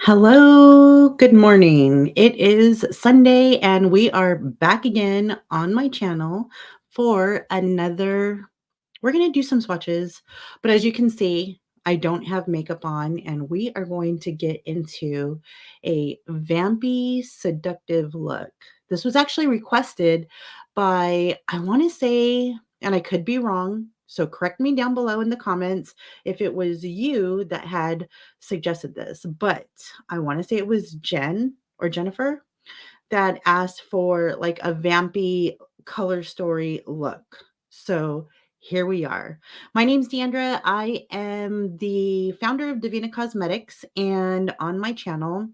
Hello, good morning. It is Sunday and we are back again on my channel for another. We're going to do some swatches, but as you can see, I don't have makeup on and we are going to get into a vampy seductive look. This was actually requested by, I want to say, and I could be wrong, so correct me down below in the comments if it was you that had suggested this, but I want to say it was Jen or Jennifer that asked for like a vampy color story look. So here we are. My name's Deandra. I am the founder of Devinah Cosmetics, and on my channel,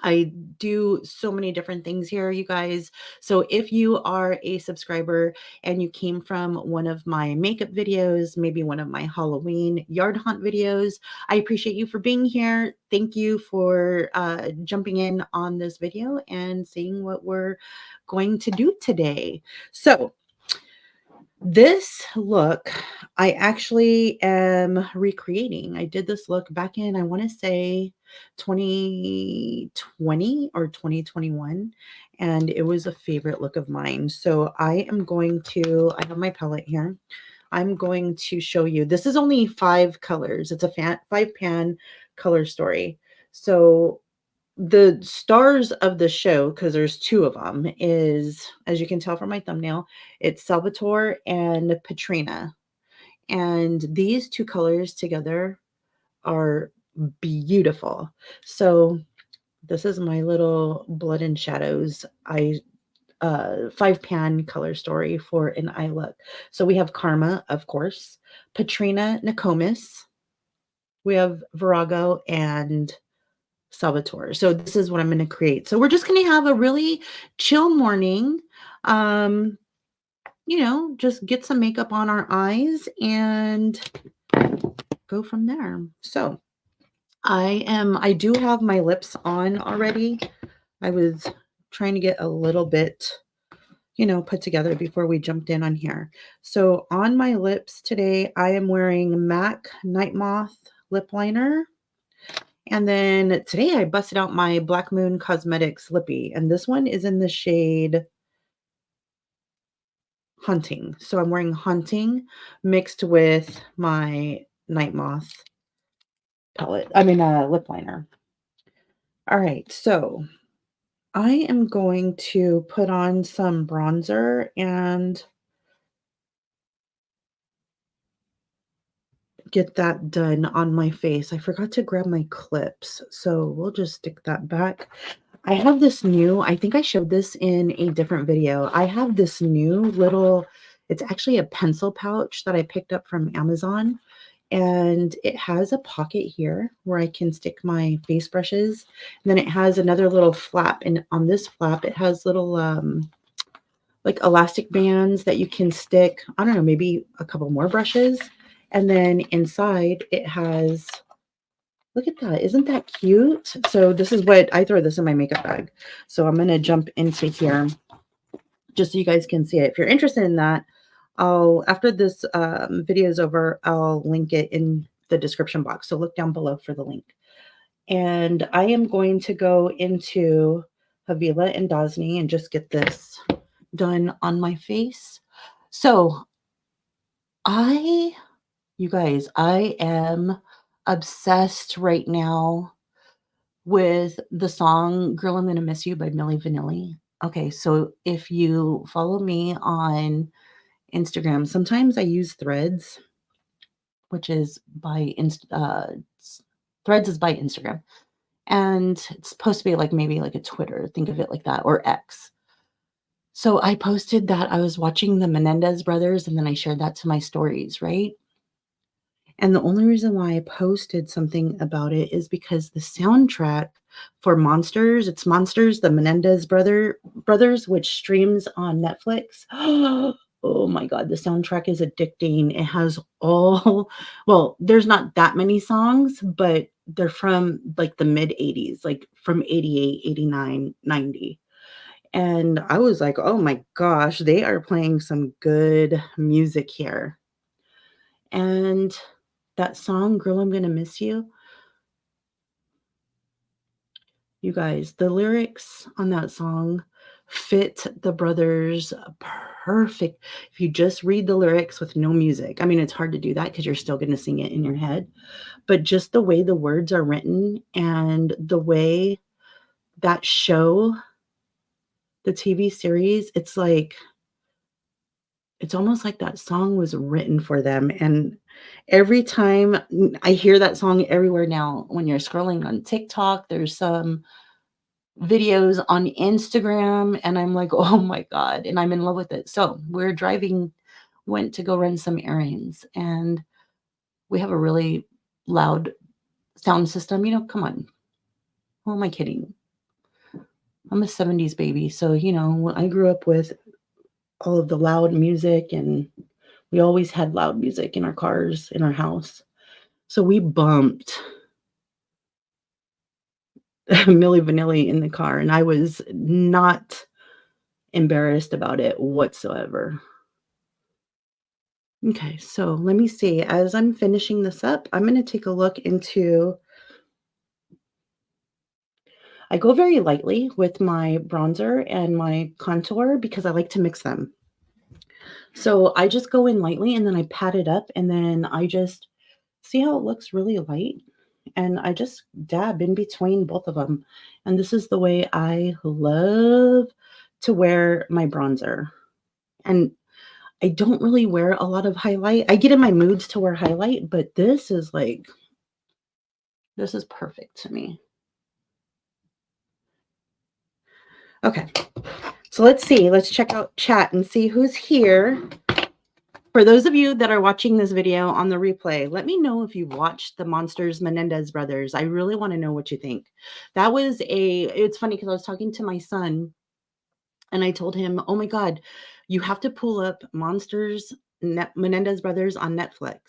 I do so many different things here, you guys. So if you are a subscriber and you came from one of my makeup videos, maybe one of my Halloween yard hunt videos, I appreciate you for being here. Thank you for jumping in on this video and seeing what we're going to do today. So this look, I actually am recreating. I did this look back in, I want to say 2020 or 2021, and it was a favorite look of mine. So I am going to, I have my palette here. I'm going to show you. This is only 5 colors. It's a 5 pan color story. So the stars of the show, because there's 2 of them, is, as you can tell from my thumbnail, it's Salvatore and Patrina. And these 2 colors together are beautiful. So this is my little Blood and Shadows 5 pan color story for an eye look. So we have Karma, of course, Patrina Nokomis, we have Virago, and Salvatore. So this is what I'm going to create. So we're just going to have a really chill morning. Um, just get some makeup on our eyes and go from there. So I do have my lips on already. I was trying to get a little bit, put together before we jumped in on here. So on my lips today, I am wearing MAC Night Moth lip liner. And then today I busted out my Black Moon Cosmetics lippy, and this one is in the shade Hunting. So I'm wearing Hunting mixed with my Night Moth lip liner. All right, so I am going to put on some bronzer and get that done on my face. I forgot to grab my clips, so we'll just stick that back. I have this new, I think I showed this in a different video. I have this new little, it's actually a pencil pouch that I picked up from Amazon. And it has a pocket here where I can stick my face brushes. And then it has another little flap. And on this flap, it has little like elastic bands that you can stick, I don't know, maybe a couple more brushes. And then inside it has, look at that. Isn't that cute? So this is what I throw this in my makeup bag. So I'm going to jump into here just so you guys can see it. If you're interested in that, after this video is over, I'll link it in the description box. So look down below for the link. And I am going to go into Havila and Dasni and just get this done on my face. So you guys, I am obsessed right now with the song Girl, I'm Gonna Miss You by Milli Vanilli. Okay, so if you follow me on Instagram, sometimes I use Threads, which is by Threads is by Instagram. And it's supposed to be like maybe like a Twitter, think of it like that, or X. So I posted that I was watching the Menendez brothers and then I shared that to my stories, right? And the only reason why I posted something about it is because the soundtrack for Monsters, it's Monsters, the Menendez brothers, which streams on Netflix. Oh my God, the soundtrack is addicting. It has well, there's not that many songs, but they're from like the mid 80s, like from 88, 89, 90. And I was like, oh my gosh, they are playing some good music here. And that song, Girl, I'm Gonna Miss You, You guys, the lyrics on that song fit the brothers perfect. If you just read the lyrics with no music, I mean, it's hard to do that because you're still going to sing it in your head, but just the way the words are written and the way that show, the TV series, it's like, it's almost like that song was written for them. And every time I hear that song everywhere now, when you're scrolling on TikTok, there's some videos on Instagram, and I'm like, "Oh my god," and I'm in love with it. So, we're driving went to go run some errands, and we have a really loud sound system, come on, who am I kidding? I'm a '70s baby, so, I grew up with all of the loud music, and we always had loud music in our cars, in our house. So, we bumped Milli Vanilli in the car, and I was not embarrassed about it whatsoever. Okay, so let me see. As I'm finishing this up, I'm going to take a look into. I go very lightly with my bronzer and my contour because I like to mix them. So I just go in lightly and then I pat it up and then I just see how it looks really light. And I just dab in between both of them. And this is the way I love to wear my bronzer. And I don't really wear a lot of highlight. I get in my moods to wear highlight, but this is perfect to me. Okay, so let's see. Let's check out chat and see who's here. For those of you that are watching this video on the replay, let me know if you watched the Monsters Menendez brothers. I really want to know what you think. It's funny because I was talking to my son and I told him, oh my God, you have to pull up Menendez brothers on Netflix.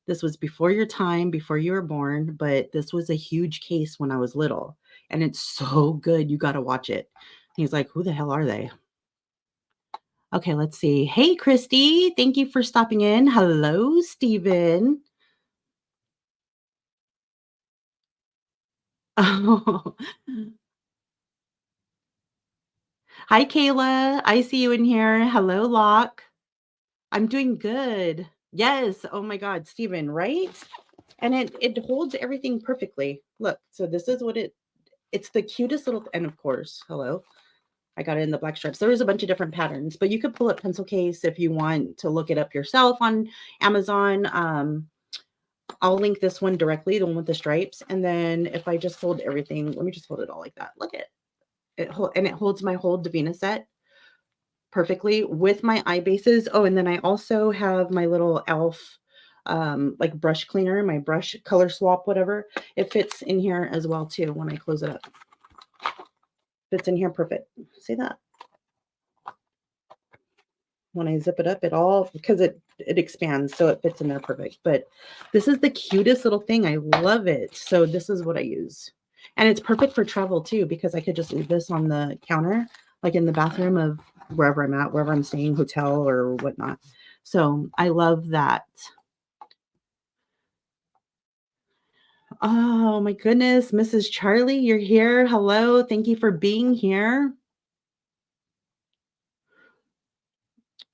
This was before your time, before you were born, but this was a huge case when I was little. And it's so good. You got to watch it. He's like, who the hell are they? Okay, let's see. Hey, Christy. Thank you for stopping in. Hello, Stephen. Oh. Hi, Kayla. I see you in here. Hello, Locke. I'm doing good. Yes. Oh my God, Stephen, right? And it holds everything perfectly. Look, so this is what it's the cutest little, and of course, hello. I got it in the black stripes. There is a bunch of different patterns, but you could pull up pencil case if you want to look it up yourself on Amazon. I'll link this one directly, the one with the stripes. And then if I just hold everything, let me just hold it all like that. Look at it. And it holds my whole Devinah set perfectly with my eye bases. Oh, and then I also have my little e.l.f. Like brush cleaner, my brush color swap, whatever. It fits in here as well too when I close it up. Fits in here perfect. See that? When I zip it up, because it expands, so it fits in there perfect. But this is the cutest little thing. I love it. So this is what I use. And it's perfect for travel too, because I could just leave this on the counter, like in the bathroom of wherever I'm at, wherever I'm staying, hotel or whatnot. So I love that. Oh my goodness, Mrs. Charlie, you're here. Hello. Thank you for being here.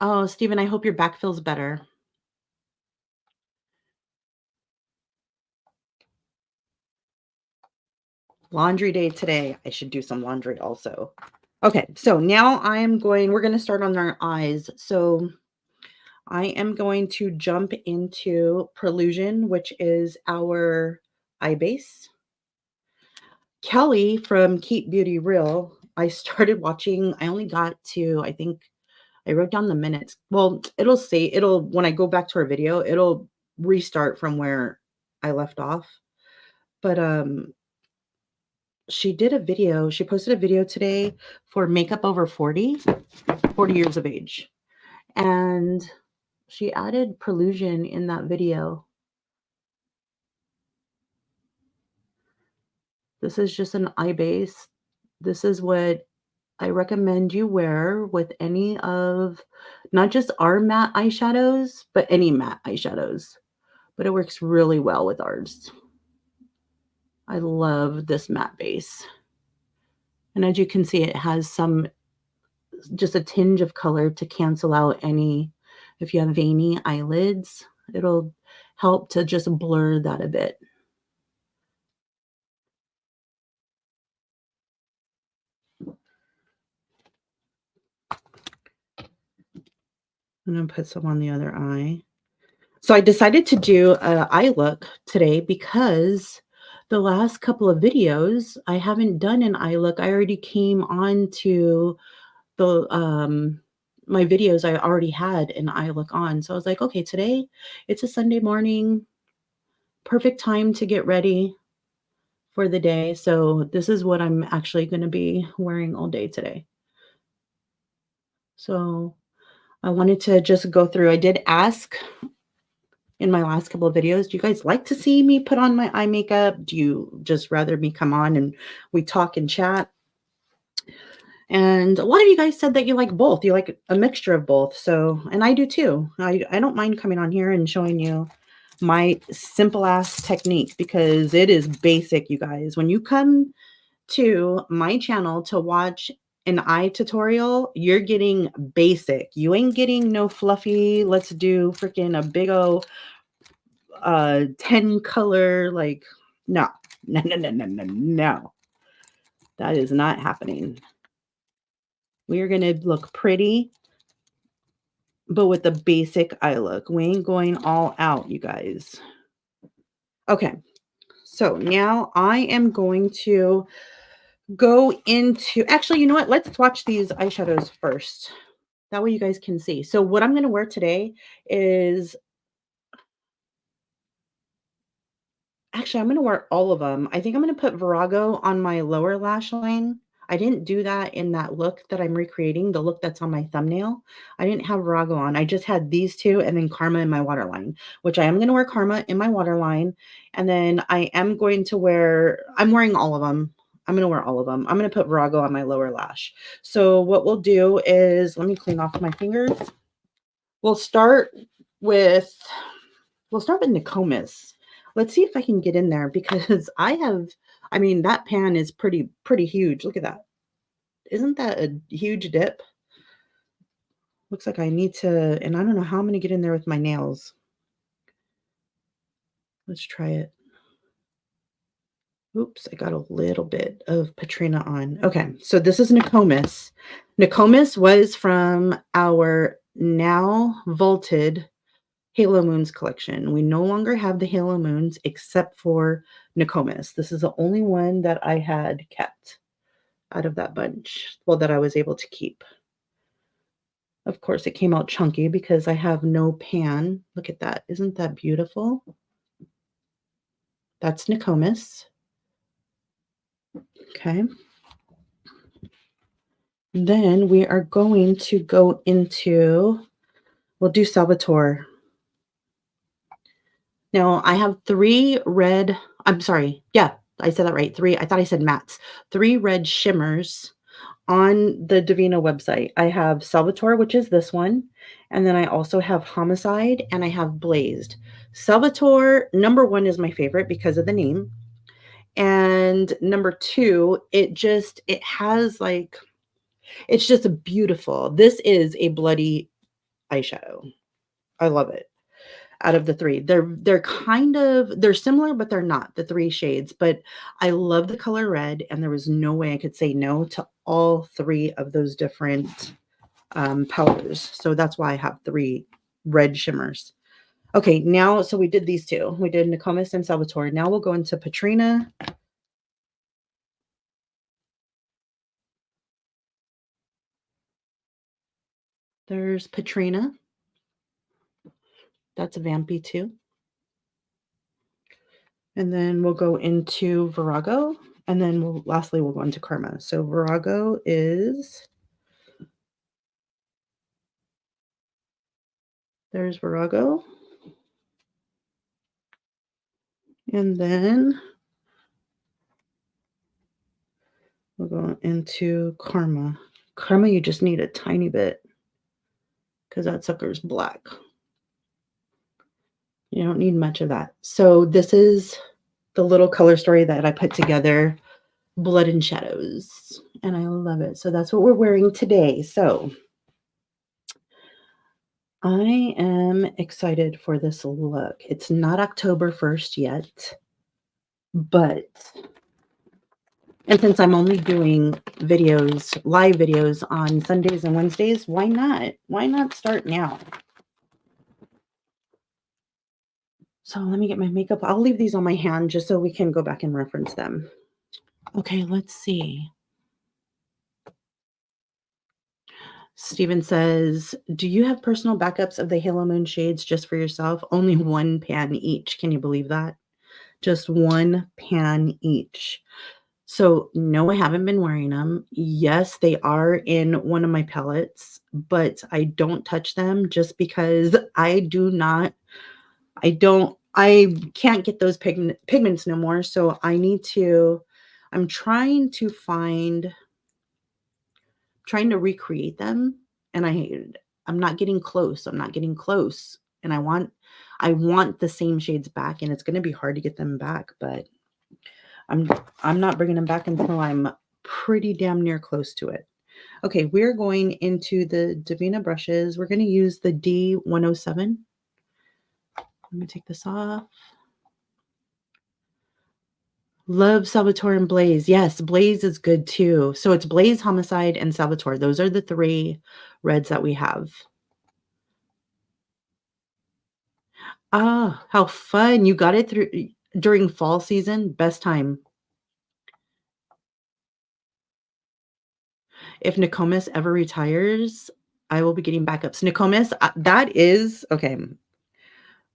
Oh, Stephen, I hope your back feels better. Laundry day today. I should do some laundry also. Okay, so now we're going to start on our eyes. So I am going to jump into Prelusion, which is our eye base. Kelly from Keep Beauty Real, I started watching, I only got to, I think I wrote down the minutes. Well, when I go back to her video, it'll restart from where I left off. But she posted a video today for makeup over 40 years of age. And she added Prelusion in that video. This is just an eye base. This is what I recommend you wear with any of, not just our matte eyeshadows, but any matte eyeshadows. But it works really well with ours. I love this matte base. And as you can see, it has some, just a tinge of color to cancel out any, if you have veiny eyelids, it'll help to just blur that a bit. I'm gonna put some on the other eye. So I decided to do a eye look today because the last couple of videos, I haven't done an eye look. I already came on to the my videos, I already had an eye look on. So I was like, okay, today it's a Sunday morning, perfect time to get ready for the day. So this is what I'm actually going to be wearing all day today. So I wanted to just go through. I did ask in my last couple of videos, do you guys like to see me put on my eye makeup? Do you just rather me come on and we talk and chat? And a lot of you guys said that you like both. You like a mixture of both. So, and I do too. I don't mind coming on here and showing you my simple ass technique because it is basic, you guys. When you come to my channel to watch an eye tutorial, you're getting basic. You ain't getting no fluffy, let's do freaking a big O 10 color, like, no, no, no, no, no, no, no. That is not happening. We are going to look pretty, but with the basic eye look. We ain't going all out, you guys. Okay, so now I am going to go into, actually, you know what? Let's swatch these eyeshadows first. That way you guys can see. So what I'm going to wear today is, actually, I'm going to wear all of them. I think I'm going to put Virago on my lower lash line. I didn't do that in that look that I'm recreating, the look that's on my thumbnail. I didn't have Virago on. I just had these two and then Karma in my waterline, which I am going to wear Karma in my waterline. And then I am going to wear, I'm wearing all of them. I'm going to wear all of them. I'm going to put Virago on my lower lash. So what we'll do is, let me clean off my fingers. We'll start with, Nokomis. Let's see if I can get in there because I mean, that pan is pretty huge. Look at that. Isn't that a huge dip? Looks like I need to, and I don't know how I'm going to get in there with my nails. Let's try it. Oops, I got a little bit of Patrina on. Okay, so this is Nokomis. Nokomis was from our now vaulted Halo Moons collection. We no longer have the Halo Moons except for Nokomis. This is the only one that I had kept out of that bunch. Well, that I was able to keep. Of course, it came out chunky because I have no pan. Look at that. Isn't that beautiful? That's Nokomis. Okay. Then we are going to go into, we'll do Salvatore. Now, I have 3 red, I'm sorry. Yeah, I said that right. 3, I thought I said mattes. 3 red shimmers on the Devinah website. I have Salvatore, which is this one, and then I also have Homicide and I have Blazed. Salvatore, number 1 is my favorite because of the name. And number 2, it has like, it's just a beautiful. This is a bloody eyeshadow. I love it. Out of the 3, they're similar, but they're not the 3 shades. But I love the color red, and there was no way I could say no to all 3 of those different powders. So that's why I have 3 red shimmers. Okay, now, so we did these 2. We did Nokomis and Salvatore. Now we'll go into Patrina. There's Patrina. That's a Vampy too. And then we'll go into Virago. And then lastly, we'll go into Karma. So Virago is, there's Virago. And then we'll go into Karma. Karma, you just need a tiny bit because that sucker's black. You don't need much of that. So this is the little color story that I put together, Blood and Shadows. and I love it. So that's what we're wearing today. So I am excited for this look. It's not October 1st yet, but and since I'm only doing videos, live videos on Sundays and Wednesdays, why not? Why not start now? So let me get my makeup. I'll leave these on my hand just so we can go back and reference them. Okay, let's see. Steven says, do you have personal backups of the Halo Moon shades just for yourself? Only one pan each. Can you believe that? Just one pan each. So, no, I haven't been wearing them. Yes, they are in one of my palettes, but I don't touch them just because I can't get those pigments no more. So I'm trying to recreate them, and I'm not getting close. I'm not getting close. And I want the same shades back, and it's going to be hard to get them back, but I'm I'm not bringing them back until I'm pretty damn near close to it. Okay, we're going into the Devinah brushes. We're going to use the D107. Let me take this off. Love Salvatore and Blaze. Yes, Blaze is good too. So it's Blaze, Homicide, and Salvatore. Those are the three reds that we have. Ah, how fun. You got it through during fall season. Best time. If Nokomis ever retires, I will be getting backups. Nokomis, that is okay.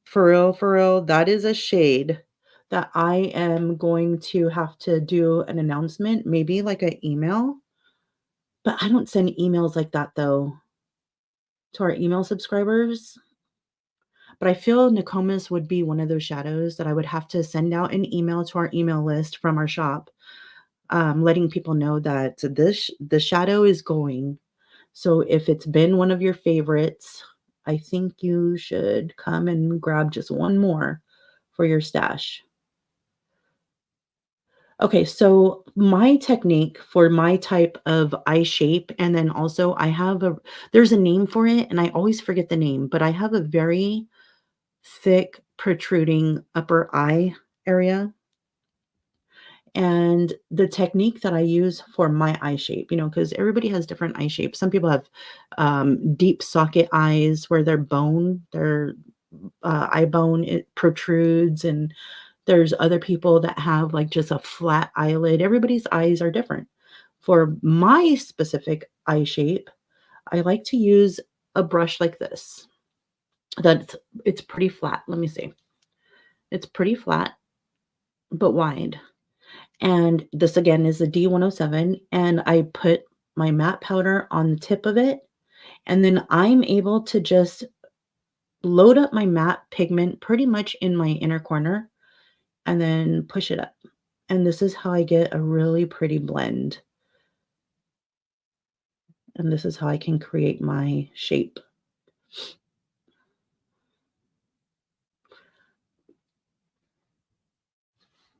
For real, that is a shade that I am going to have to do an announcement, maybe like an email. But I don't send emails like that though to our email subscribers. But I feel Nokomis would be one of those shadows that I would have to send out an email to our email list from our shop, letting people know that the shadow is going. So if it's been one of your favorites, I think you should come and grab just one more for your stash. Okay, so my technique for my type of eye shape, and then also there's a name for it, and I always forget the name, but I have a very thick, protruding upper eye area. And the technique that I use for my eye shape, because everybody has different eye shapes. Some people have deep socket eyes where their eye bone, it protrudes, and there's other people that have like just a flat eyelid. Everybody's eyes are different. For my specific eye shape, I like to use a brush like this. It's pretty flat. Let me see. It's pretty flat, but wide. And this again is a D107, and I put my matte powder on the tip of it, and then I'm able to just load up my matte pigment pretty much in my inner corner and then push it up. And this is how I get a really pretty blend. And this is how I can create my shape.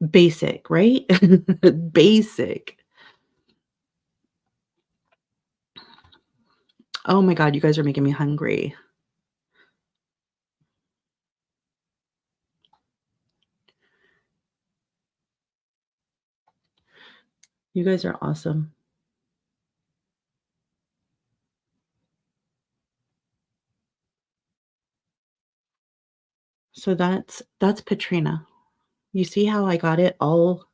Basic, right? Basic. Oh my God, you guys are making me hungry. You guys are awesome. So that's Patrina. You see how I got it all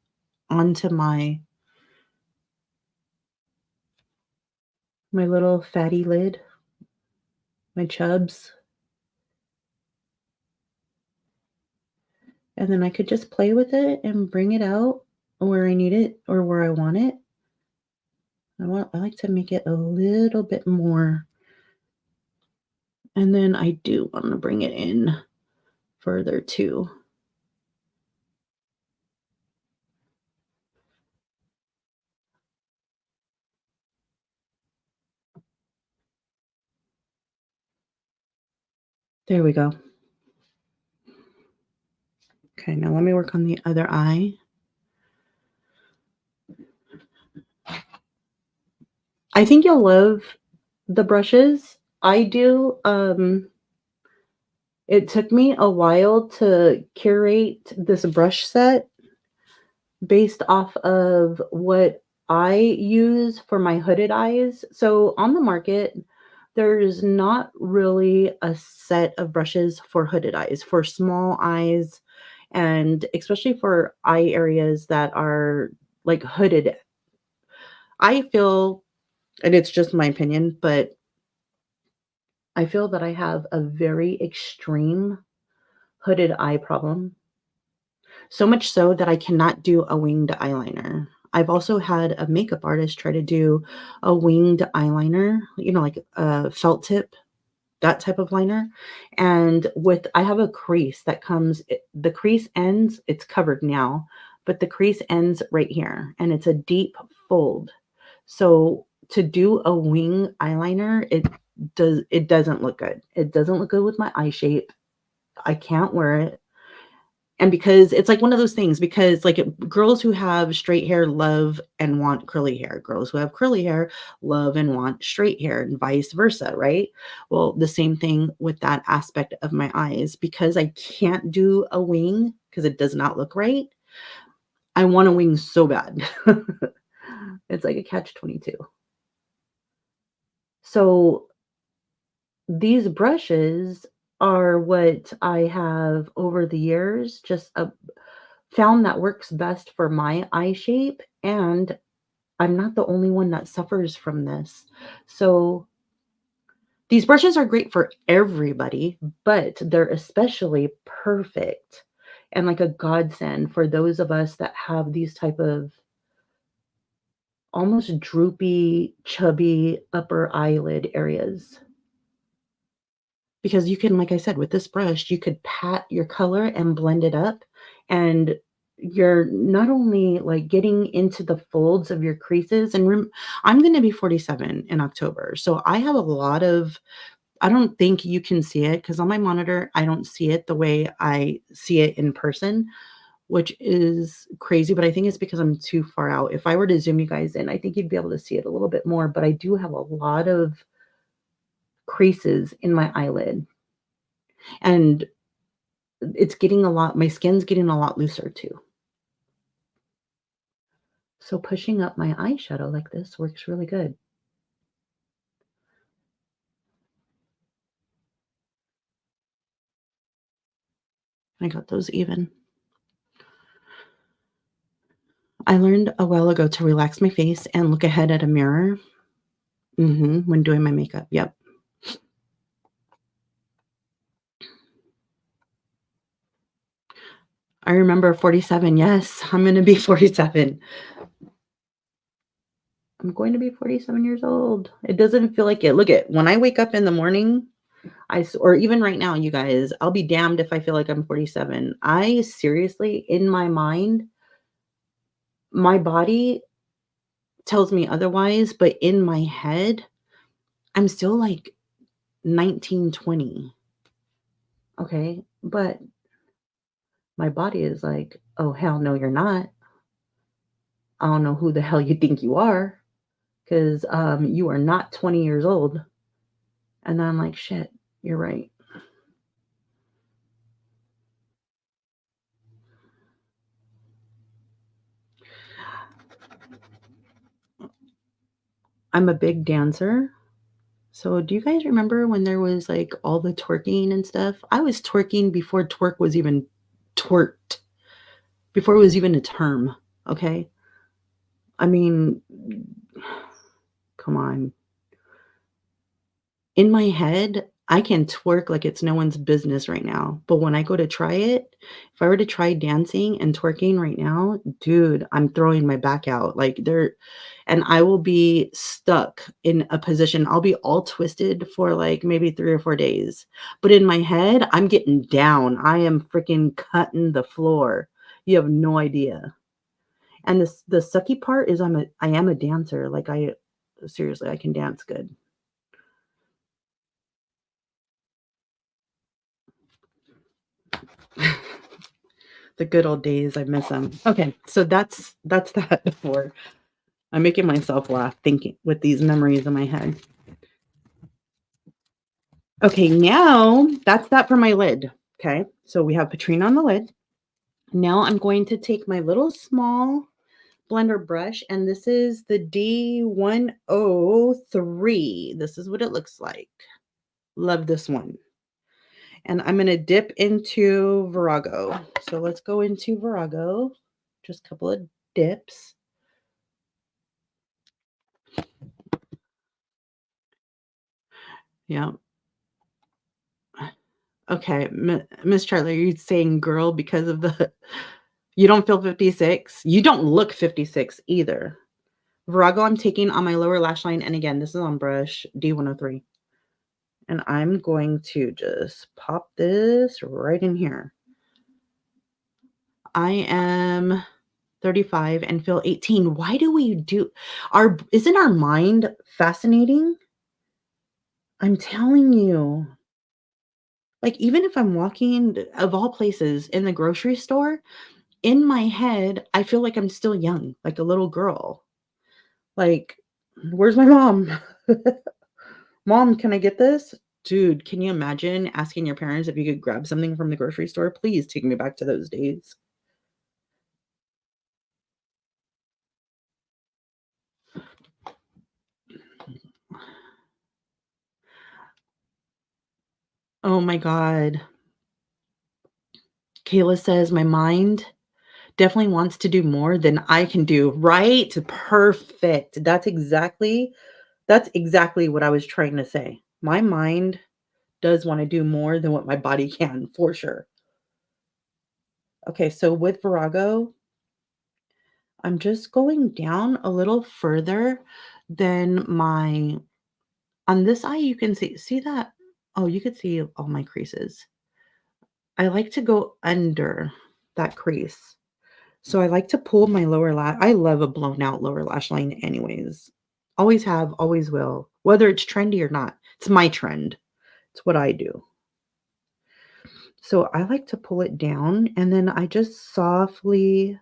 onto my little fatty lid, my chubs. And then I could just play with it and bring it out where I need it or where I want it. I like to make it a little bit more. And then I do want to bring it in further too. There we go. Okay, now let me work on the other eye. I think you'll love the brushes. I do. It took me a while to curate this brush set based off of what I use for my hooded eyes. So on the market, there's not really a set of brushes for hooded eyes, for small eyes, and especially for eye areas that are like hooded. I feel, and it's just my opinion, but I feel that I have a very extreme hooded eye problem. So much so that I cannot do a winged eyeliner. I've also had a makeup artist try to do a winged eyeliner, like a felt tip, that type of liner. And I have a crease that the crease ends, it's covered now, but the crease ends right here and it's a deep fold. So to do a wing eyeliner, it doesn't look good. It doesn't look good with my eye shape. I can't wear it. And because it's like one of those things, because like girls who have straight hair love and want curly hair. Girls who have curly hair love and want straight hair, and vice versa, right? Well, the same thing with that aspect of my eyes. Because I can't do a wing because it does not look right. I want a wing so bad. It's like a catch 22. So these brushes are what I have over the years just found that works best for my eye shape, and I'm not the only one that suffers from this. So these brushes are great for everybody, but they're especially perfect and like a godsend for those of us that have these type of almost droopy, chubby upper eyelid areas. Because you can, like I said, with this brush, you could pat your color and blend it up, and you're not only, like, getting into the folds of your creases, and I'm gonna be 47 in October, so I have a lot of I don't think you can see it because on my monitor, I don't see it the way I see it in person, which is crazy, but I think it's because I'm too far out. If I were to zoom you guys in, I think you'd be able to see it a little bit more, but I do have a lot of creases in my eyelid, and my skin's getting a lot looser too. So pushing up my eyeshadow like this works really good. I got those even. I learned a while ago to relax my face and look ahead at a mirror, when doing my makeup. Yep. I remember 47. Yes, I'm gonna be 47. I'm going to be 47 years old. It doesn't feel like it. Look at when I wake up in the morning, or even right now, you guys, I'll be damned if I feel like I'm 47. I seriously, in my mind, my body tells me otherwise, but in my head, I'm still like 19, 20. Okay. But my body is like, oh, hell no, you're not. I don't know who the hell you think you are because you are not 20 years old. And I'm like, shit, you're right. I'm a big dancer. So do you guys remember when there was like all the twerking and stuff? I was twerking before twerk was even twerked, before it was even a term. Okay. I mean, come on. In my head, I can twerk like it's no one's business right now, but when I go to try it, if I were to try dancing and twerking right now, dude, I'm throwing my back out, like, and I will be stuck in a position. I'll be all twisted for, like, maybe 3 or 4 days, but in my head, I'm getting down. I am freaking cutting the floor. You have no idea, and the sucky part is I am a dancer, like, seriously, I can dance good. The good old days, I miss them. Okay, so that's that for I'm making myself laugh thinking with these memories in my head. Okay, now that's that for my lid. Okay, so we have Patrina on the lid. Now I'm going to take my little small blender brush, and this is the D103. This is what it looks like. Love this one. And I'm going to dip into Virago. So let's go into Virago. Just a couple of dips. Yeah. Okay, Miss Charlie, are you saying girl because of the you don't feel 56? You don't look 56 either. Virago I'm taking on my lower lash line, and again, this is on brush D103. And I'm going to just pop this right in here. I am 35 and feel 18. Why do we do isn't our mind fascinating? I'm telling you. Like, even if I'm walking, of all places, in the grocery store, in my head, I feel like I'm still young, like a little girl. Like, "Where's my mom? Mom, can I get this?" Dude, can you imagine asking your parents if you could grab something from the grocery store? Please take me back to those days. Oh my god. Kayla says, "My mind definitely wants to do more than I can do." Right? Perfect. That's exactly what I was trying to say. My mind does wanna do more than what my body can, for sure. Okay, so with Virago, I'm just going down a little further than my on this eye, you can see that? Oh, you could see all my creases. I like to go under that crease. So I like to pull my lower lash. I love a blown out lower lash line anyways. Always have, always will. Whether it's trendy or not. It's my trend. It's what I do. So I like to pull it down and then I just softly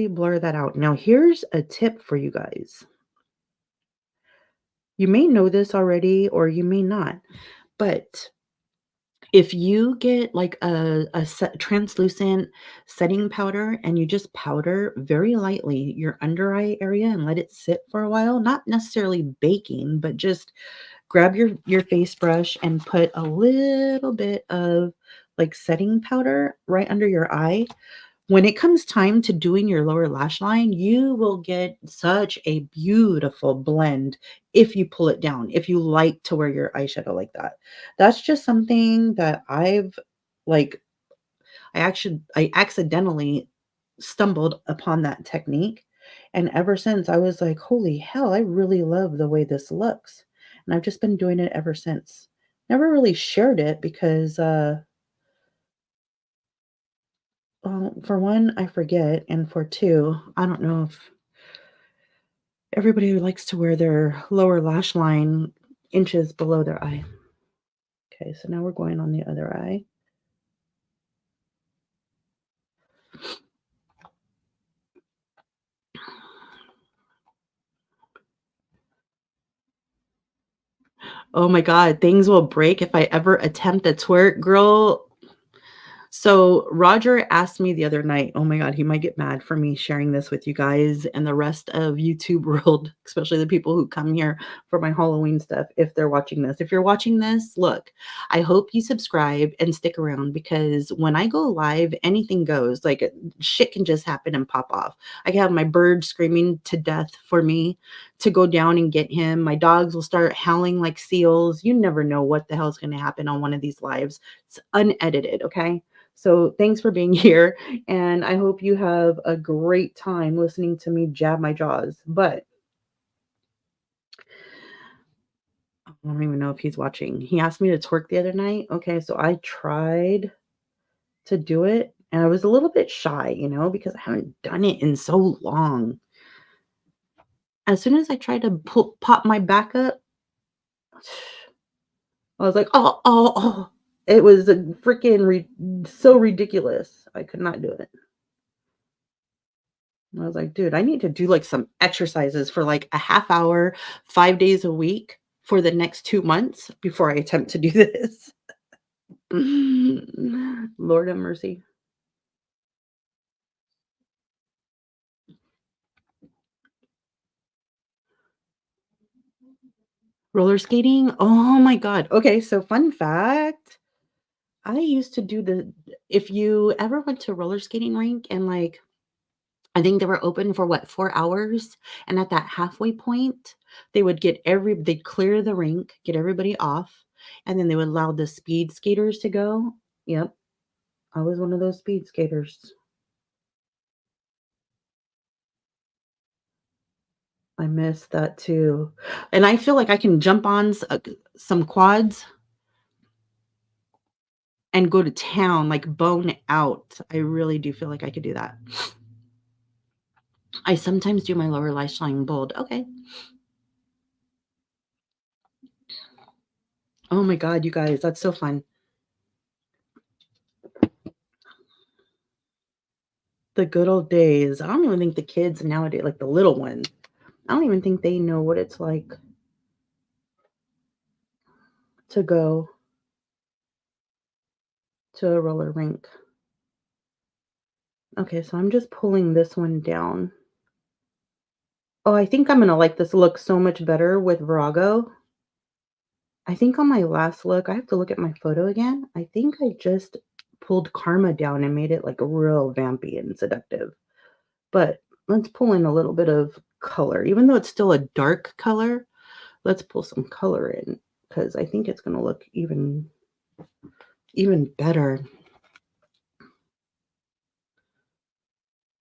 blur that out. Now here's a tip for you guys. You may know this already or you may not, but if you get like translucent setting powder and you just powder very lightly your under eye area and let it sit for a while, not necessarily baking, but just grab your face brush and put a little bit of like setting powder right under your eye. When it comes time to doing your lower lash line, you will get such a beautiful blend if you pull it down, if you like to wear your eyeshadow like that. That's just something that like, I accidentally stumbled upon that technique, and ever since, I was like, "Holy hell, I really love the way this looks." And I've just been doing it ever since. Never really shared it because, well, for one, I forget, and for two, I don't know if everybody likes to wear their lower lash line inches below their eye. Okay, so now we're going on the other eye. Oh my god, things will break if I ever attempt a twerk. Girl, so Roger asked me the other night, oh my god, he might get mad for me sharing this with you guys and the rest of YouTube world, especially the people who come here for my Halloween stuff if they're watching this. If you're watching this, look, I hope you subscribe and stick around because when I go live, anything goes. Like shit can just happen and pop off. I can have my bird screaming to death for me to go down and get him. My dogs will start howling like seals. You never know what the hell's going to happen on one of these lives. It's unedited, okay? So thanks for being here, and I hope you have a great time listening to me jab my jaws. But I don't even know if he's watching. He asked me to twerk the other night. Okay, so I tried to do it, and I was a little bit shy, because I haven't done it in so long. As soon as I tried to pop my back up, I was like, oh, oh, oh. It was a freaking so ridiculous. I could not do it. I was like, dude, I need to do like some exercises for like a half hour, 5 days a week for the next 2 months before I attempt to do this. Lord have mercy. Roller skating? Oh my God. Okay, so fun fact. I used to do if you ever went to a roller skating rink and like, I think they were open for what, 4 hours? And at that halfway point, they'd clear the rink, get everybody off, and then they would allow the speed skaters to go. Yep, I was one of those speed skaters. I miss that too. And I feel like I can jump on some quads and go to town, like bone out. I really do feel like I could do that. I sometimes do my lower lash line bold. Okay. Oh my God, you guys, that's so fun. The good old days. I don't even think the kids nowadays, like the little ones, I don't even think they know what it's like to go to a roller rink. Okay, so I'm just pulling this one down. Oh, I think I'm gonna like this look so much better with Virago. I think on my last look, I have to look at my photo again. I think I just pulled Karma down and made it like a real vampy and seductive. But let's pull in a little bit of color. Even though it's still a dark color, let's pull some color in because I think it's gonna look even better.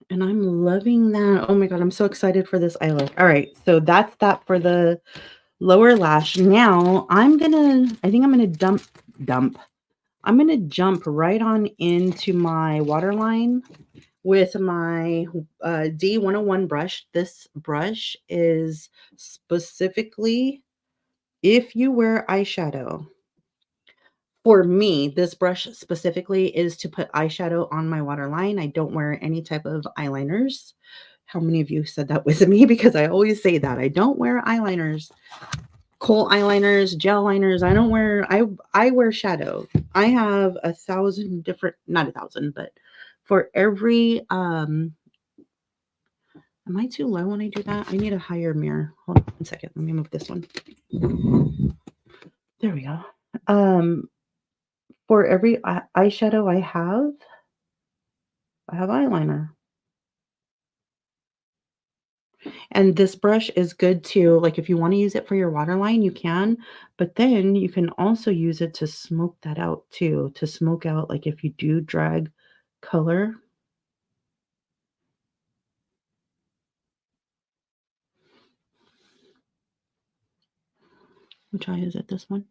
And I'm loving that. Oh my God, I'm so excited for this eye look. All right, so that's that for the lower lash. Now I think I'm gonna dump. I'm gonna jump right on into my waterline with my D101 brush. This brush is specifically if you wear eyeshadow. For me, this brush specifically is to put eyeshadow on my waterline. I don't wear any type of eyeliners. How many of you said that with me? Because I always say that. I don't wear eyeliners, kohl eyeliners, gel liners. I wear shadow. I have 1,000 different, not 1,000, but for every am I too low when I do that? I need a higher mirror. Hold on 1 second. Let me move this one. There we go. For every eyeshadow I have eyeliner. And this brush is good too. Like if you want to use it for your waterline, you can, but then you can also use it to smoke that out too, to smoke out like if you do drag color. Which eye is it? This one?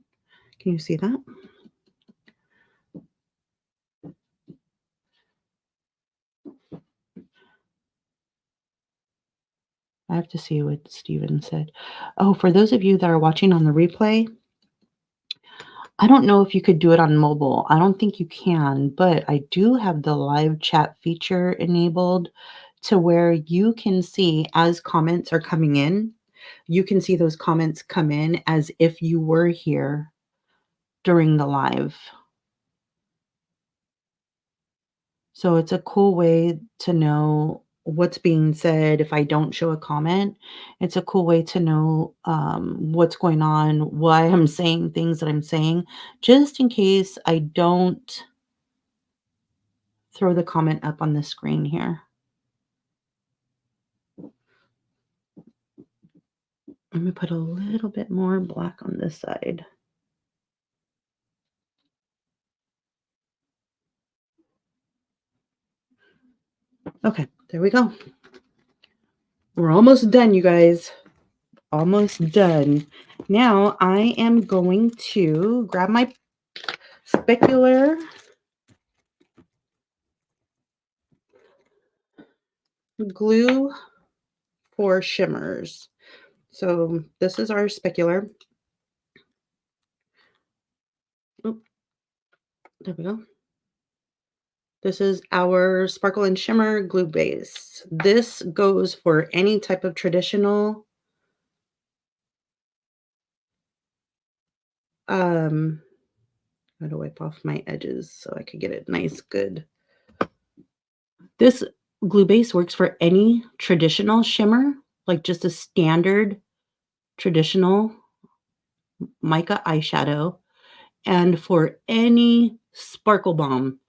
Can you see that? I have to see what Steven said. Oh, for those of you that are watching on the replay, I don't know if you could do it on mobile. I don't think you can, but I do have the live chat feature enabled to where you can see as comments are coming in, you can see those comments come in as if you were here during the live. So it's a cool way to know what's being said. If I don't show a comment, it's a cool way to know what's going on, why I'm saying things that I'm saying, just in case I don't throw the comment up on the screen here. Let me put a little bit more black on this side. Okay, there we go. We're almost done, you guys. Almost done. Now I am going to grab my specular glue for shimmers. So this is our specular. Oh, there we go. This is our Sparkle and Shimmer Glue Base. This goes for any type of traditional, um, I'm gonna wipe off my edges so I could get it nice, good. This glue base works for any traditional shimmer, like just a standard traditional mica eyeshadow, and for any sparkle bomb.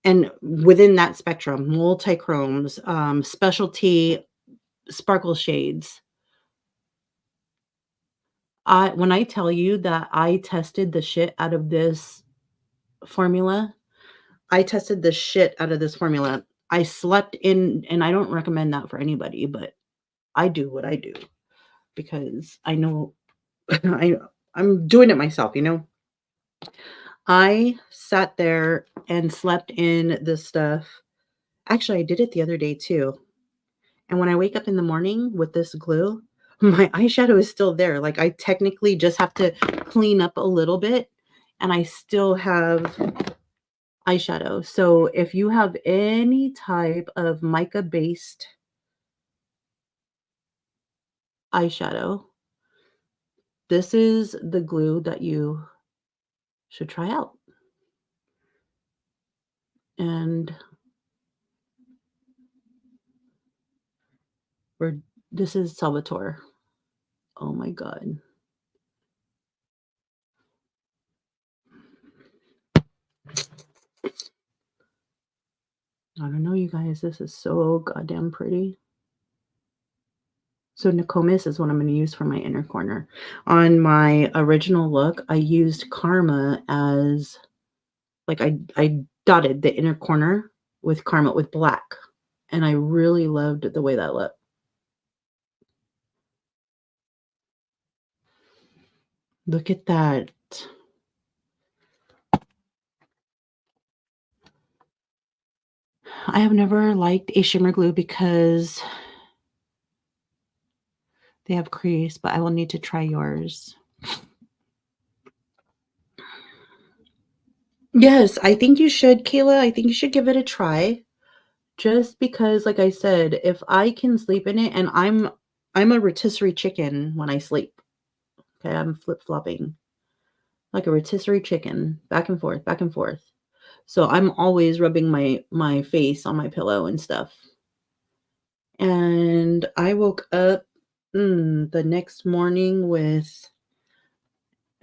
And within that spectrum, multi-chromes, specialty sparkle shades. When I tell you that I tested the shit out of this formula, I tested the shit out of this formula. I slept in, and I don't recommend that for anybody, but I do what I do because I know I'm doing it myself, you know? I sat there and slept in this stuff. Actually, I did it the other day too. And when I wake up in the morning with this glue, my eyeshadow is still there. Like I technically just have to clean up a little bit and I still have eyeshadow. So if you have any type of mica based eyeshadow, this is the glue that you should try out. And we're this is Salvatore. Oh my god. I don't know, you guys. This is so goddamn pretty. So Nokomis is what I'm going to use for my inner corner. On my original look, I used Karma as like I dotted the inner corner with Karma with black, and I really loved the way that looked. Look at that. I have never liked a shimmer glue because they have crease, but I will need to try yours. Yes, I think you should, Kayla. I think you should give it a try. Just because, like I said, if I can sleep in it, and I'm a rotisserie chicken when I sleep. Okay, I'm flip-flopping like a rotisserie chicken, back and forth, back and forth. So I'm always rubbing my face on my pillow and stuff. And I woke up the next morning with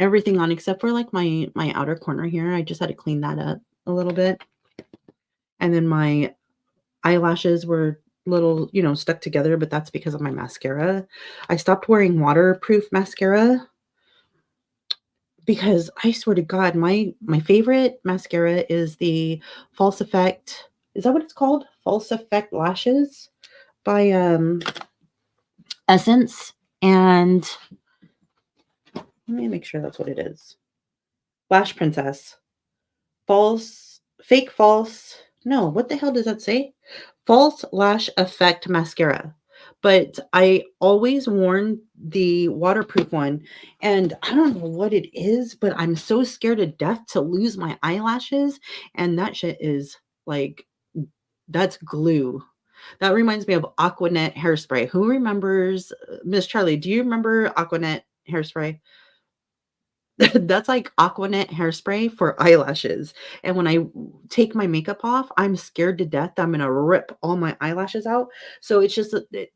everything on except for like my outer corner here. I just had to clean that up a little bit. And then my eyelashes were little, stuck together, but that's because of my mascara. I stopped wearing waterproof mascara because I swear to God, my favorite mascara is the False Effect. Is that what it's called? False Effect Lashes by Essence. And let me make sure that's what it is. Lash Princess. False. No, what the hell does that say? False Lash Effect Mascara. But I always worn the waterproof one, and I don't know what it is, but I'm so scared to death to lose my eyelashes, and that shit is like that's glue. That reminds me of Aquanet hairspray. Who remembers Miss Charlie? Do you remember Aquanet hairspray? That's like Aquanet hairspray for eyelashes. And when I take my makeup off, I'm scared to death that I'm gonna rip all my eyelashes out. So it's just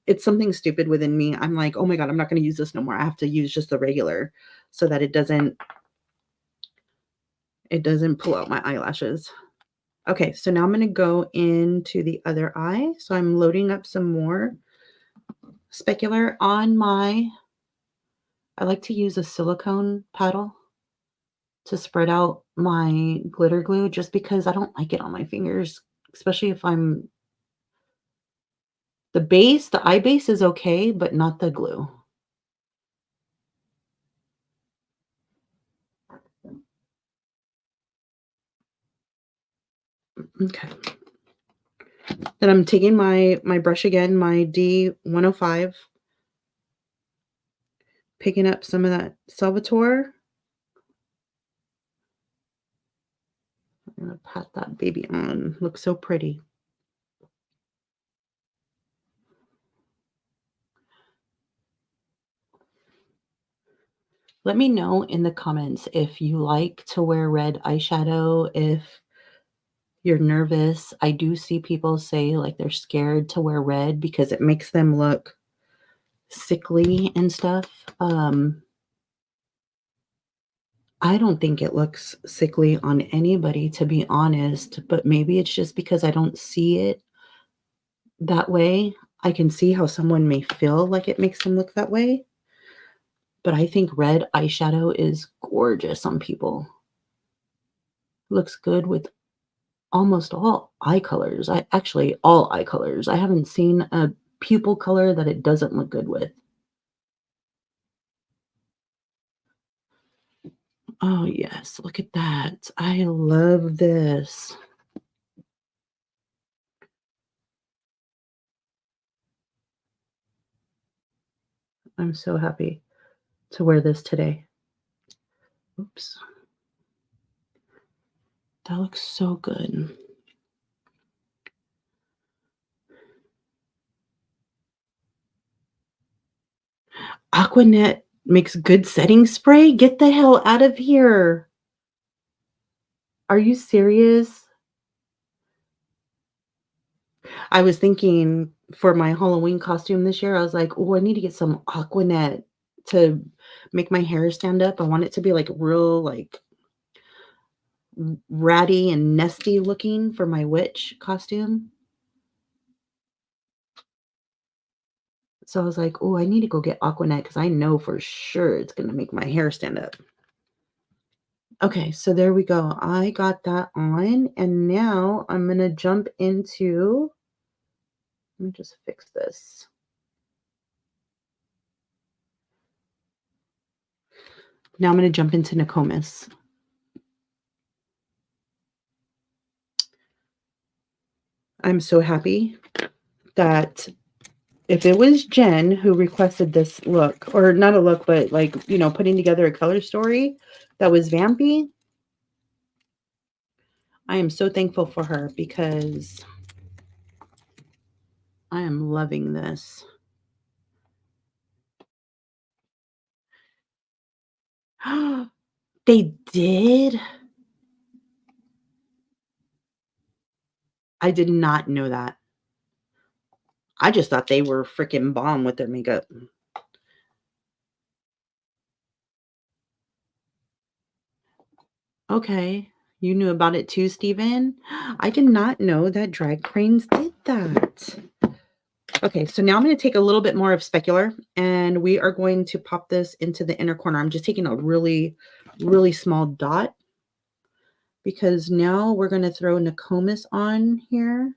it's something stupid within me. I'm like, oh my god, I'm not gonna use this no more. I have to use just the regular so that it doesn't pull out my eyelashes. Okay, so now I'm gonna go into the other eye. So I'm loading up some more specular on my. I like to use a silicone paddle to spread out my glitter glue just because I don't like it on my fingers, especially if I'm the eye base is okay, but not the glue. Okay. Then I'm taking my brush again, my D105, picking up some of that Salvatore. I'm gonna pat that baby on. Looks so pretty. Let me know in the comments if you like to wear red eyeshadow, if you're nervous. I do see people say like they're scared to wear red because it makes them look sickly and stuff. I don't think it looks sickly on anybody, to be honest, but maybe it's just because I don't see it that way. I can see how someone may feel like it makes them look that way, but I think red eyeshadow is gorgeous on people. Looks good with almost all eye colors. I actually all eye colors. I haven't seen a pupil color that it doesn't look good with. Oh, yes, look at that. I love this. I'm so happy to wear this today. Oops. That looks so good. Aquanet makes good setting spray? Get the hell out of here. Are you serious? I was thinking for my Halloween costume this year, I was like, "Oh, I need to get some Aquanet to make my hair stand up." I want it to be, like, real, like, ratty and nesty looking for my witch costume. So I was like, "Oh, I need to go get Aquanet because I know for sure it's gonna make my hair stand up." Okay, so there we go. I got that on, and now I'm gonna jump into let me just fix this. Now I'm gonna jump into Nokomis. I'm so happy that if it was Jen who requested this look, or not a look, but like, putting together a color story that was vampy, I am so thankful for her because I am loving this. They did? I did not know that. I just thought they were freaking bomb with their makeup. Okay. You knew about it too, Steven? I did not know that drag queens did that. Okay, so now I'm going to take a little bit more of specular and we are going to pop this into the inner corner. I'm just taking a really, really small dot because now we're going to throw Nokomis on here.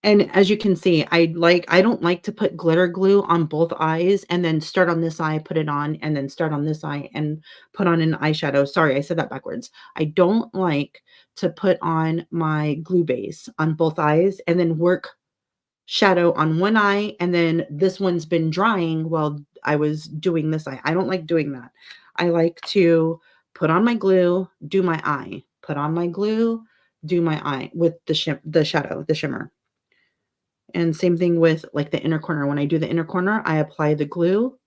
And as you can see, I don't like to put glitter glue on both eyes and then start on this eye, put it on, and then start on this eye and put on an eyeshadow. Sorry, I said that backwards. I don't like to put on my glue base on both eyes and then work shadow on one eye and then this one's been drying while I was doing this eye. I don't like doing that. I like to put on my glue, do my eye, put on my glue, do my eye with the shadow, the shimmer. And same thing with like the inner corner. When I do the inner corner, I apply the glue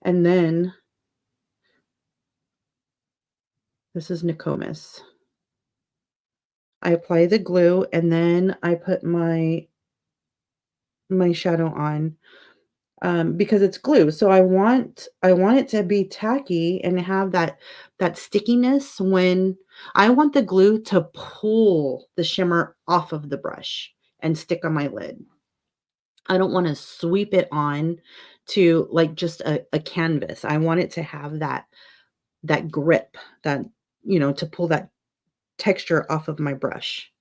and then this is Nokomis. I apply the glue and then I put my shadow on because it's glue. So I want it to be tacky and have that stickiness when I want the glue to pull the shimmer off of the brush and stick on my lid. I don't want to sweep it on to like just a canvas. I want it to have that grip, that to pull that texture off of my brush.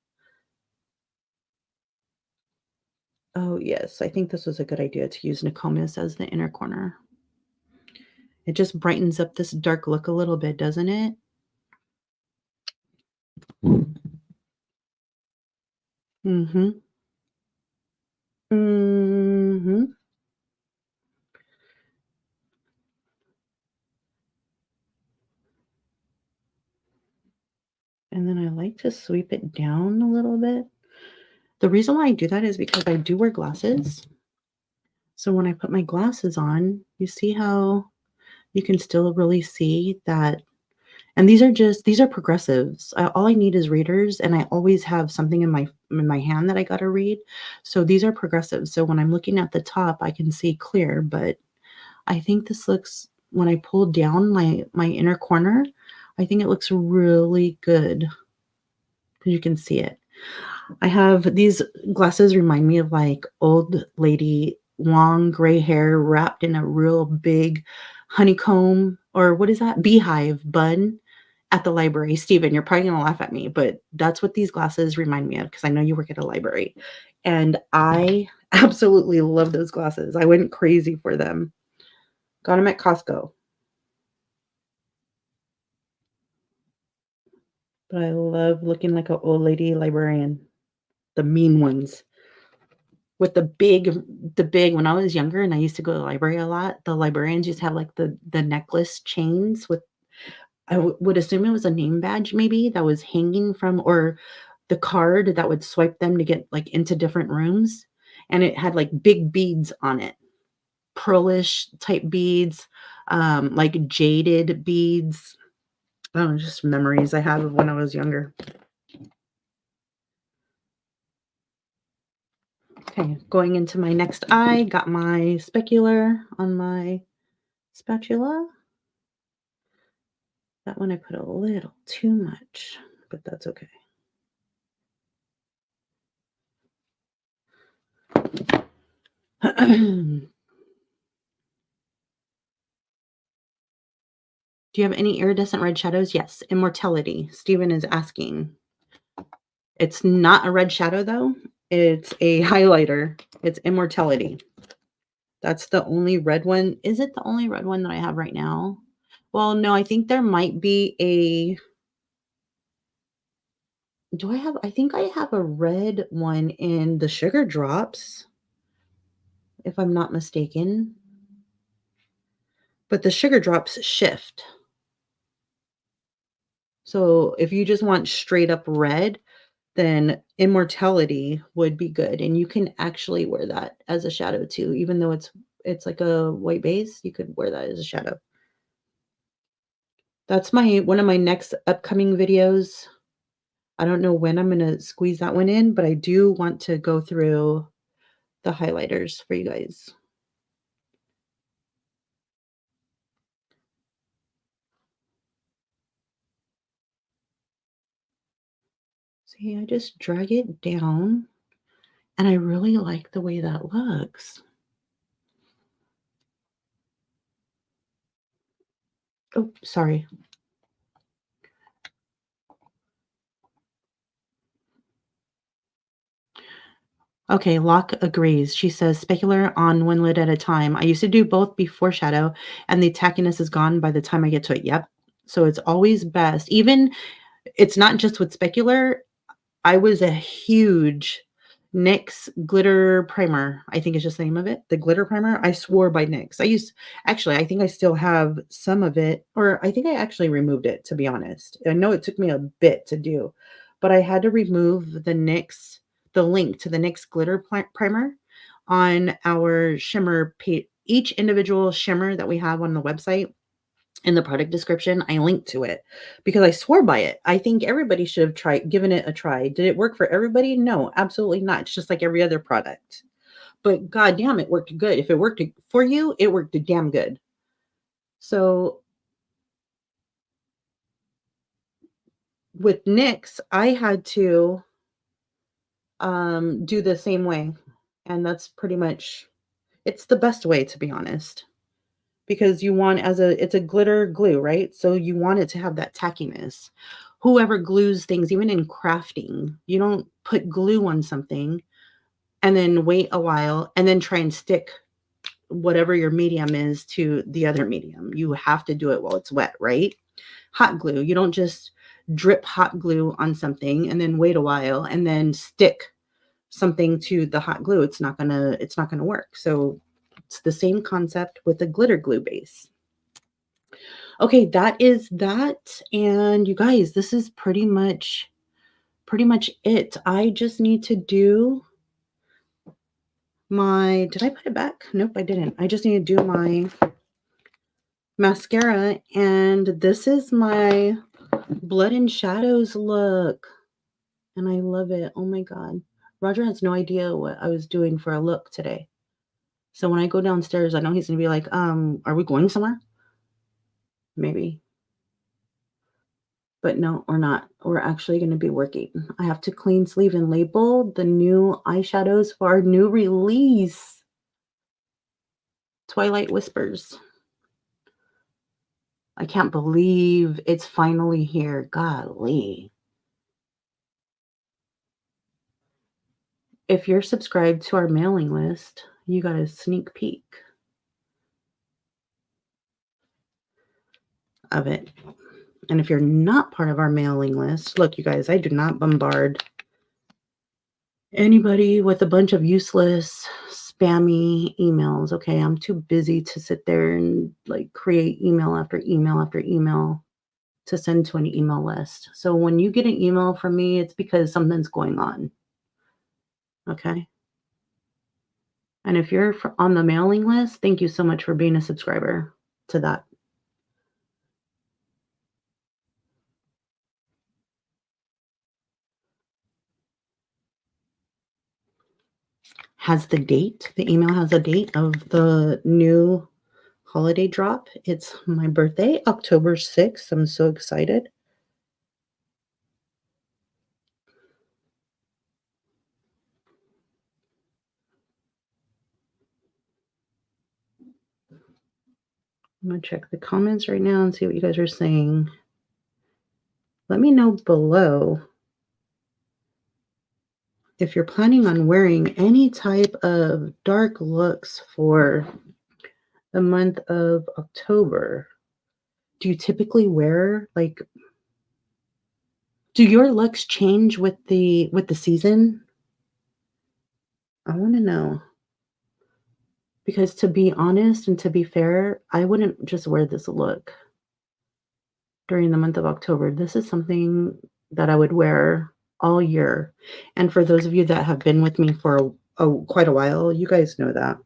Oh yes, I think this was a good idea to use Nokomis as the inner corner. It just brightens up this dark look a little bit, doesn't it? Mhm. Mhm. like to sweep it down a little bit. The reason why I do that is because I do wear glasses. So when I put my glasses on, you see how you can still really see that. And these are progressives. All I need is readers, and I always have something in my hand that I gotta read. So these are progressives. So when I'm looking at the top, I can see clear, but I think this looks when I pull down my inner corner, I think it looks really good. You can see it. I have these glasses remind me of like old lady, long gray hair wrapped in a real big honeycomb or what is that? Beehive bun at the library. Steven, you're probably gonna laugh at me, but that's what these glasses remind me of because I know you work at a library. And I absolutely love those glasses. I went crazy for them. Got them at Costco. But I love looking like an old lady librarian. The mean ones. With the big when I was younger and I used to go to the library a lot, the librarians used to have, like, the necklace chains with would assume it was a name badge maybe that was hanging from or the card that would swipe them to get, like, into different rooms, and it had, like, big beads on it, pearlish type beads, like, jaded beads. Oh, just memories I have of when I was younger. Okay, going into my next eye, got my specular on my spatula. That one I put a little too much, but that's okay. Do you have any iridescent red shadows? Yes, Immortality. Steven is asking. It's not a red shadow though. It's a highlighter. It's Immortality. That's the only red one. Is it the only red one that I have right now? Well, no, I think there might be a do I have I think I have a red one in the sugar drops, if I'm not mistaken. But the sugar drops shift. So if you just want straight up red, then Immortality would be good, and you can actually wear that as a shadow too, even though it's like a white base, you could wear that as a shadow. That's my one of my next upcoming videos. I don't know when I'm gonna squeeze that one in, but I do want to go through the highlighters for you guys. See, I just drag it down, and I really like the way that looks. Oh, sorry. Okay, Locke agrees. She says, "Specular on one lid at a time. I used to do both before shadow, and the tackiness is gone by the time I get to it." Yep. So it's always best. Even it's not just with specular. I was a huge NYX glitter primer. I think it's just the name of it. The glitter primer. I swore by NYX. I think I still have some of it, or I think I actually removed it, to be honest. I know it took me a bit to do, but I had to remove the link to the NYX glitter primer on our shimmer page. Each individual shimmer that we have on the website in the product description, I link to it because I swore by it. I think everybody should have given it a try. Did it work for everybody? No, absolutely not. It's just like every other product. But goddamn, it worked good. If it worked for you, it worked damn good. So with NYX, I had to do the same way. And that's pretty much it's the best way, to be honest. Because you want it's a glitter glue, right? So you want it to have that tackiness. Whoever glues things, even in crafting, you don't put glue on something and then wait a while and then try and stick whatever your medium is to the other medium. You have to do it while it's wet, right? Hot glue, you don't just drip hot glue on something and then wait a while and then stick something to the hot glue. It's not gonna work. So it's the same concept with a glitter glue base. Okay, that is that. And you guys, this is pretty much pretty much it. I just need to do my, did I put it back? Nope, I didn't. I just need to do my mascara, and this is my Blood and Shadows look, and I love it. Oh my god. Roger has no idea what I was doing for a look today. So when I go downstairs, I know he's gonna be like, are we going somewhere? Maybe. But no, we're not. We're actually gonna be working. I have to clean sleeve and label the new eyeshadows for our new release, Twilight Whispers. I can't believe it's finally here. Golly. If you're subscribed to our mailing list, you got a sneak peek of it. And if you're not part of our mailing list, look, you guys, I do not bombard anybody with a bunch of useless, spammy emails. Okay. I'm too busy to sit there and like create email after email after email to send to an email list. So when you get an email from me, it's because something's going on. Okay. And if you're on the mailing list, thank you so much for being a subscriber to that. Has the date, the email has a date of the new holiday drop. It's my birthday, October 6th. I'm so excited. I'm going to check the comments right now and see what you guys are saying. Let me know below if you're planning on wearing any type of dark looks for the month of October. Do you typically wear like, do your looks change with the season? I want to know. Because to be honest and to be fair, I wouldn't just wear this look during the month of October. This is something that I would wear all year. And for those of you that have been with me for quite a while, you guys know that.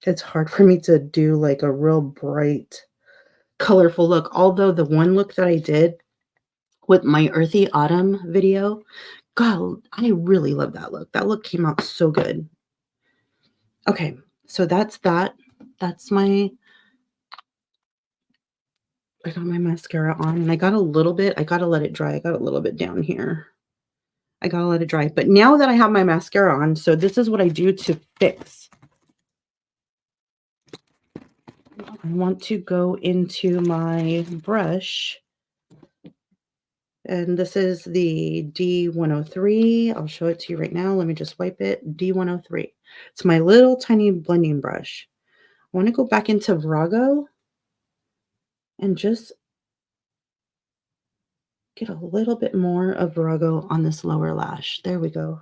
It's hard for me to do like a real bright, colorful look. Although the one look that I did with my Earthy Autumn video, God, I really love that look. That look came out so good. Okay, so that's that. That's my, I got my mascara on and I got a little bit, I got to let it dry. I got a little bit down here. I got to let it dry. But now that I have my mascara on, so this is what I do to fix. I want to go into my brush. And this is the D103. I'll show it to you right now. Let me just wipe it. D103. It's my little tiny blending brush. I want to go back into Virago and just get a little bit more of Virago on this lower lash. There we go.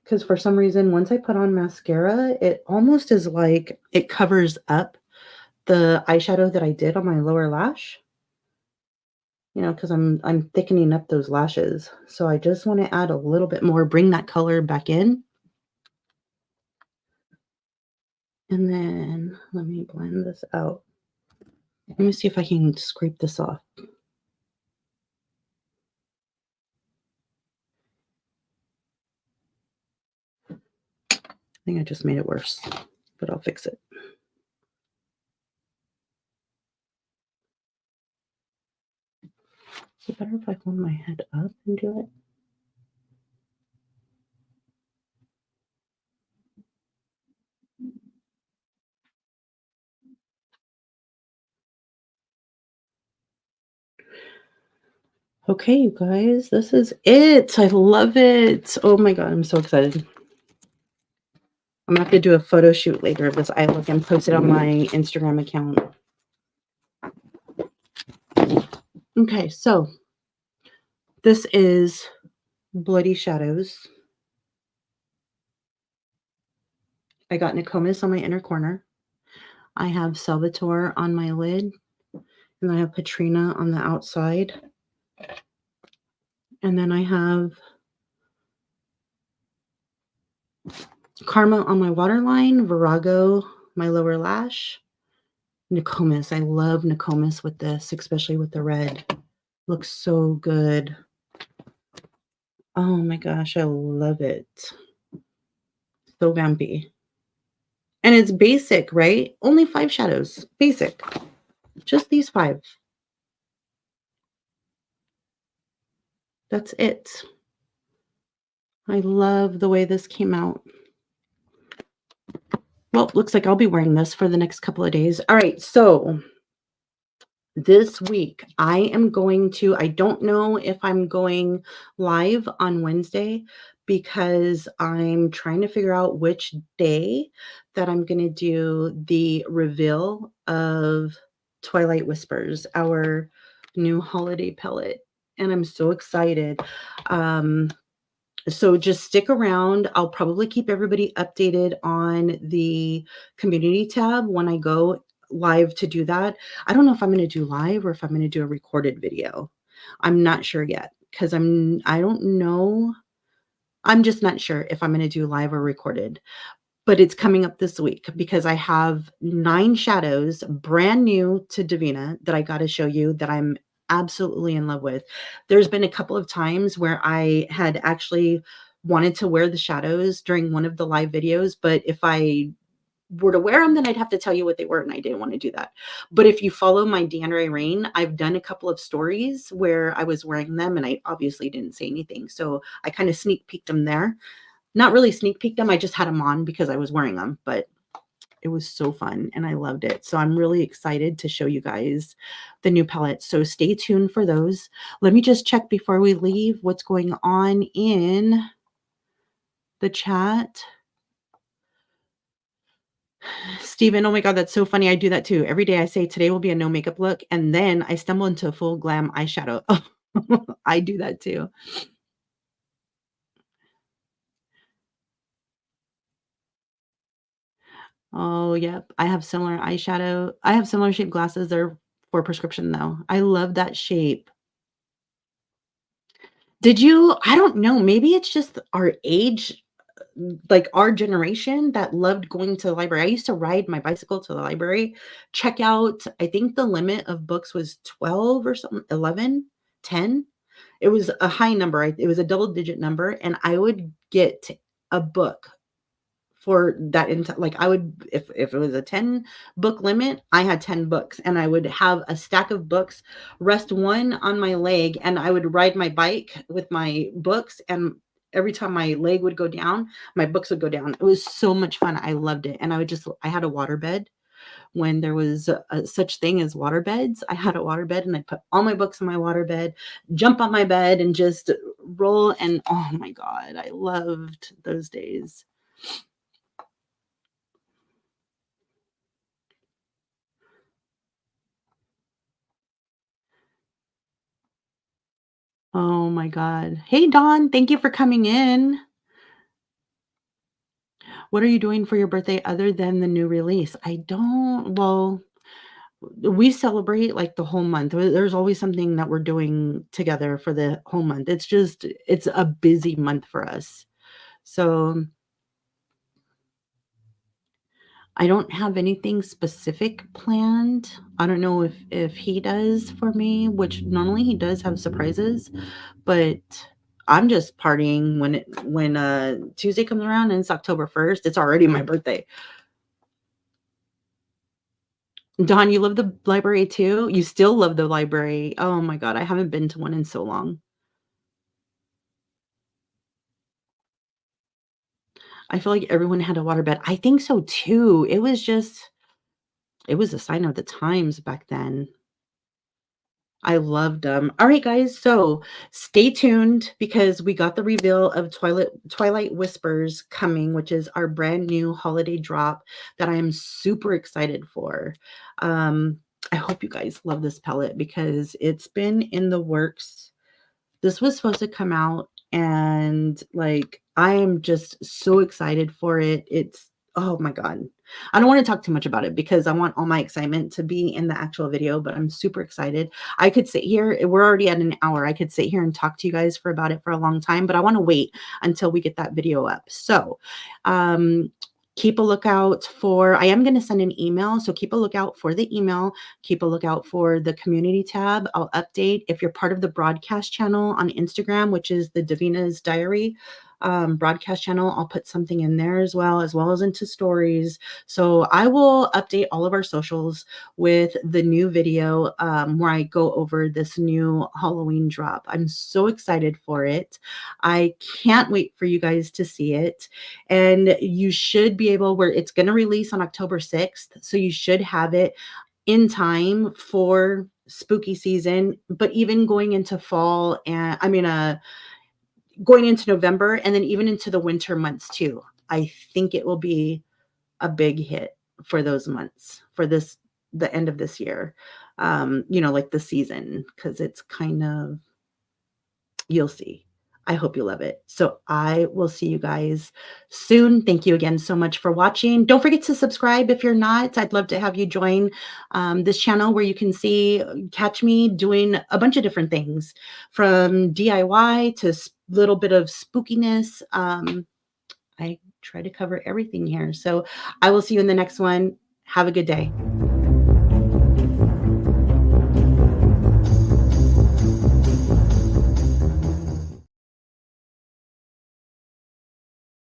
Because for some reason, once I put on mascara, it almost is like it covers up the eyeshadow that I did on my lower lash. You know, because I'm thickening up those lashes. So I just want to add a little bit more, bring that color back in. And then let me blend this out. Let me see if I can scrape this off. I think I just made it worse, but I'll fix it. Is it better if I hold my head up and do it? Okay, you guys, this is it. I love it. Oh my god, I'm so excited. I'm gonna have to do a photo shoot later of this eye look and post it on my Instagram account. Okay, so this is Bloody Shadows. I got Nokomis on my inner corner. I have Salvatore on my lid. And I have Patrina on the outside. And then I have Karma on my waterline, Virago, my lower lash, Nokomis. I love Nokomis with this, especially with the red. Looks so good. Oh my gosh, I love it. So vampy. And it's basic, right? Only 5 shadows. Basic. Just these 5. That's it. I love the way this came out. Well, looks like I'll be wearing this for the next couple of days. All right, so this week I am going to, I don't know if I'm going live on Wednesday because I'm trying to figure out which day that I'm going to do the reveal of Twilight Whispers, our new holiday palette. And I'm so excited. So just stick around. I'll probably keep everybody updated on the community tab when I go live to do that. I don't know if I'm going to do live or if I'm going to do a recorded video. I'm not sure yet because I don't know. I'm just not sure if I'm going to do live or recorded. But it's coming up this week because I have 9 shadows brand new to Devinah that I got to show you that I'm absolutely in love with. There's been a couple of times where I had actually wanted to wear the shadows during one of the live videos, but if I were to wear them, then I'd have to tell you what they were, and I didn't want to do that. But if you follow my Deanna Rain, I've done a couple of stories where I was wearing them, and I obviously didn't say anything. So I kind of sneak peeked them there. Not really sneak peeked them. I just had them on because I was wearing them, but it was so fun and I loved it. So I'm really excited to show you guys the new palette. So stay tuned for those. Let me just check before we leave what's going on in the chat. Steven, oh my God, that's so funny. I do that too. Every day I say today will be a no makeup look, and then I stumble into a full glam eyeshadow. I do that too. Oh, yep. I have similar eyeshadow. I have similar shaped glasses. They're for prescription though. I love that shape. Did you? I don't know. Maybe it's just our age, like our generation that loved going to the library. I used to ride my bicycle to the library, check out, I think the limit of books was 12 or something, 11, 10. It was a high number. It was a double digit number. And I would get a book for that like I would, if it was a 10 book limit, I had 10 books and I would have a stack of books, rest one on my leg, and I would ride my bike with my books, and every time my leg would go down, my books would go down. It was so much fun. I loved it. And I had a water bed when there was such thing as water beds. I had a water bed and I put all my books in my water bed, jump on my bed and just roll. And oh my God, I loved those days. Oh my God. Hey, Dawn, thank you for coming in. What are you doing for your birthday other than the new release? I don't, well, we celebrate like the whole month. There's always something that we're doing together for the whole month. It's a busy month for us. So I don't have anything specific planned. I don't know if he does for me, which normally he does have surprises, but I'm just partying when Tuesday comes around and it's October 1st. It's already my birthday. Dawn, you love the library too? You still love the library. Oh my God, I haven't been to one in so long. I feel like everyone had a waterbed. I think so too. It was a sign of the times back then. I loved them. All right, guys. So stay tuned because we got the reveal of Twilight Whispers coming, which is our brand new holiday drop that I am super excited for. I hope you guys love this palette because it's been in the works. This was supposed to come out, and like I am just so excited for it. Oh my god. I don't wanna talk too much about it because I want all my excitement to be in the actual video, but I'm super excited. I could sit here we're already at an hour. I could sit here and talk to you guys for about it for a long time, but I wanna wait until we get that video up. So, um, keep a lookout for I am gonna send an email, so keep a lookout for the email. Keep a lookout for the community tab. I'll update. If you're part of the broadcast channel on Instagram, which is the Devinah's Diary, broadcast channel. I'll put something in there as well as into stories. So I will update all of our socials with the new video where I go over this new Halloween drop. I'm so excited for it. I can't wait for you guys to see it. And you should be able, where it's going to release on October 6th. So you should have it in time for spooky season, but even going into fall and going into November and then even into the winter months too. I think it will be a big hit for those months, for the end of this year. Like the season, because it's kind of you'll see. I hope you love it. So I will see you guys soon. Thank you again so much for watching. Don't forget to subscribe if you're not. I'd love to have you join this channel where you can catch me doing a bunch of different things from DIY to little bit of spookiness. I try to cover everything here. So I will see you in the next one. Have a good day.